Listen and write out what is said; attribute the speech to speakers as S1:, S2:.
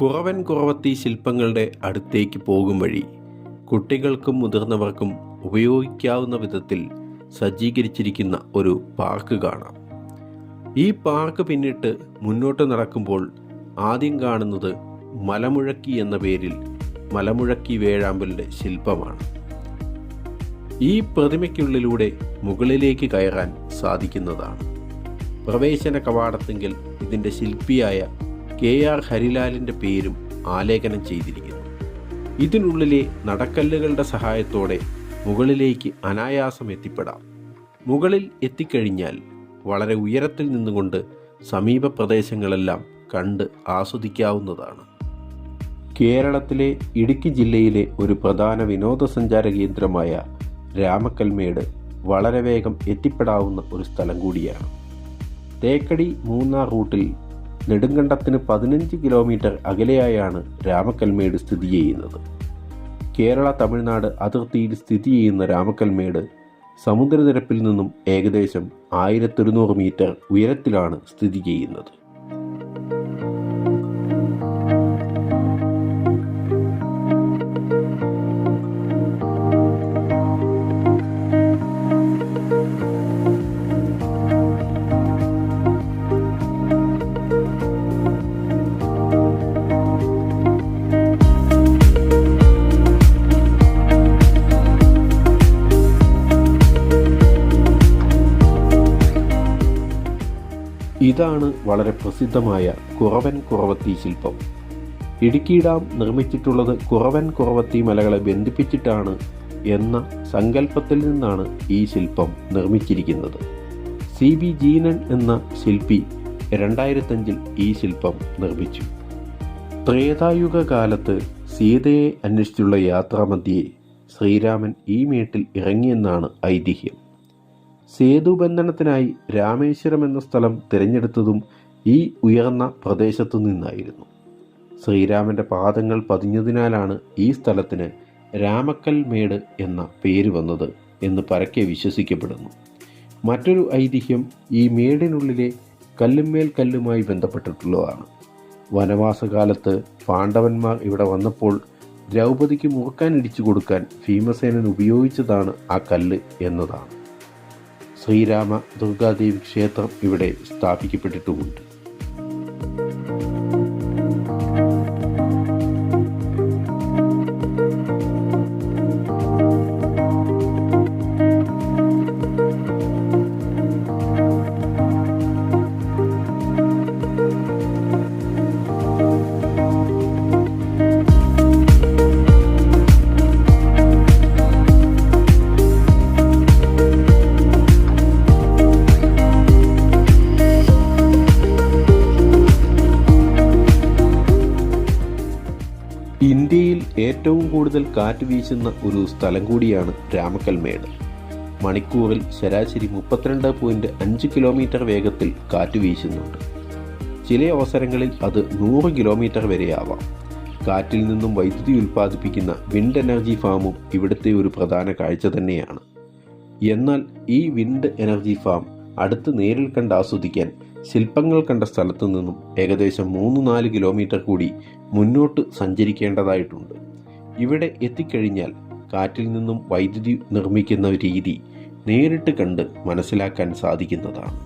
S1: കുറവൻ കുറവത്തി ശില്പങ്ങളുടെ അടുത്തേക്ക് പോകും വഴി കുട്ടികൾക്കും മുതിർന്നവർക്കും ഉപയോഗിക്കാവുന്ന വിധത്തിൽ സജ്ജീകരിച്ചിരിക്കുന്ന ഒരു പാർക്ക് കാണാം. ഈ പാർക്ക് പിന്നിട്ട് മുന്നോട്ട് നടക്കുമ്പോൾ ആദ്യം കാണുന്നത് മലമുഴക്കി എന്ന പേരിൽ മലമുഴക്കി വേഴാമ്പലിൻ്റെ ശില്പമാണ്. ഈ പ്രതിമയ്ക്കുള്ളിലൂടെ മുകളിലേക്ക് കയറാൻ സാധിക്കുന്നതാണ്. പ്രവേശന കവാടത്തെങ്കിൽ ഇതിൻ്റെ ശില്പിയായ KR ഹരിലാലിൻ്റെ പേരും ആലേഖനം ചെയ്തിരിക്കുന്നു. ഇതിനുള്ളിലെ നടക്കല്ലുകളുടെ സഹായത്തോടെ മുകളിലേക്ക് അനായാസം എത്തിപ്പെടാം. മുകളിൽ എത്തിക്കഴിഞ്ഞാൽ വളരെ ഉയരത്തിൽ നിന്നുകൊണ്ട് സമീപ പ്രദേശങ്ങളെല്ലാം കണ്ട് ആസ്വദിക്കാവുന്നതാണ്. കേരളത്തിലെ ഇടുക്കി ജില്ലയിലെ ഒരു പ്രധാന വിനോദസഞ്ചാര കേന്ദ്രമായ രാമക്കൽമേട് വളരെ വേഗം എത്തിപ്പെടാവുന്ന ഒരു സ്ഥലം കൂടിയാണ്. തേക്കടി മൂന്നാർ റൂട്ടിൽ നെടുങ്കണ്ടത്തിന് 15 കിലോമീറ്റർ അകലെയായാണ് രാമക്കൽമേട് സ്ഥിതി ചെയ്യുന്നത്. കേരള തമിഴ്നാട് അതിർത്തിയിൽ സ്ഥിതി ചെയ്യുന്ന രാമക്കൽമേട് സമുദ്രനിരപ്പിൽ നിന്നും ഏകദേശം 1100 മീറ്റർ ഉയരത്തിലാണ് സ്ഥിതി ചെയ്യുന്നത്. ഇതാണ് വളരെ പ്രസിദ്ധമായ കുറവൻ കുറവത്തി ശില്പം. ഇടുക്കി ഡാം നിർമ്മിച്ചിട്ടുള്ളത് കുറവൻ കുറവത്തി മലകളെ ബന്ധിപ്പിച്ചിട്ടാണ് എന്ന സങ്കല്പത്തിൽ നിന്നാണ് ഈ ശില്പം നിർമ്മിച്ചിരിക്കുന്നത്. CB ജീനൻ എന്ന ശില്പി 2005 ഈ ശില്പം നിർമ്മിച്ചു. ത്രേതായുഗ കാലത്ത് സീതയെ അന്വേഷിച്ചുള്ള യാത്രാമധ്യേ ശ്രീരാമൻ ഈ മേട്ടിൽ ഇറങ്ങിയെന്നാണ് ഐതിഹ്യം. സേതുബന്ധനത്തിനായി രാമേശ്വരം എന്ന സ്ഥലം തിരഞ്ഞെടുത്തതും ഈ ഉയർന്ന പ്രദേശത്തു നിന്നായിരുന്നു. ശ്രീരാമൻ്റെ പാദങ്ങൾ പതിഞ്ഞതിനാലാണ് ഈ സ്ഥലത്തിന് രാമക്കൽമേട് എന്ന പേര് വന്നത് എന്ന് പരക്കെ വിശ്വസിക്കപ്പെടുന്നു. മറ്റൊരു ഐതിഹ്യം ഈ മേടിനുള്ളിലെ കല്ലുമേൽ കല്ലുമായി ബന്ധപ്പെട്ടിട്ടുള്ളതാണ്. വനവാസകാലത്ത് പാണ്ഡവന്മാർ ഇവിടെ വന്നപ്പോൾ ദ്രൗപദിക്ക് മുറുക്കാൻ ഇടിച്ചു കൊടുക്കാൻ ഭീമസേനൻ ഉപയോഗിച്ചതാണ് ആ കല്ല് എന്നതാണ്. ശ്രീരാമ ദുർഗാദേവി ക്ഷേത്രം ഇവിടെ സ്ഥാപിക്കപ്പെട്ടിട്ടുമുണ്ട്. ഇന്ത്യയിൽ ഏറ്റവും കൂടുതൽ കാറ്റ് വീശുന്ന ഒരു സ്ഥലം കൂടിയാണ് രാമക്കൽമേട്. മണിക്കൂറിൽ ശരാശരി 32.5 കിലോമീറ്റർ വേഗത്തിൽ കാറ്റ് വീശുന്നുണ്ട്. ചില അവസരങ്ങളിൽ അത് 100 കിലോമീറ്റർ വരെയാവാം. കാറ്റിൽ നിന്നും വൈദ്യുതി ഉൽപ്പാദിപ്പിക്കുന്ന വിൻഡ് എനർജി ഫാമും ഇവിടുത്തെ ഒരു പ്രധാന കാഴ്ച തന്നെയാണ്. എന്നാൽ ഈ വിൻഡ് എനർജി ഫാം അടുത്ത് നേരിൽ കണ്ട് ആസ്വദിക്കാൻ ശില്പങ്ങൾ കണ്ട സ്ഥലത്തു നിന്നും ഏകദേശം 3-4 കിലോമീറ്റർ കൂടി മുന്നോട്ട് സഞ്ചരിക്കേണ്ടതായിട്ടുണ്ട്. ഇവിടെ എത്തിക്കഴിഞ്ഞാൽ കാറ്റിൽ നിന്നും വൈദ്യുതി നിർമ്മിക്കുന്ന രീതി നേരിട്ട് കണ്ട് മനസ്സിലാക്കാൻ സാധിക്കുന്നതാണ്.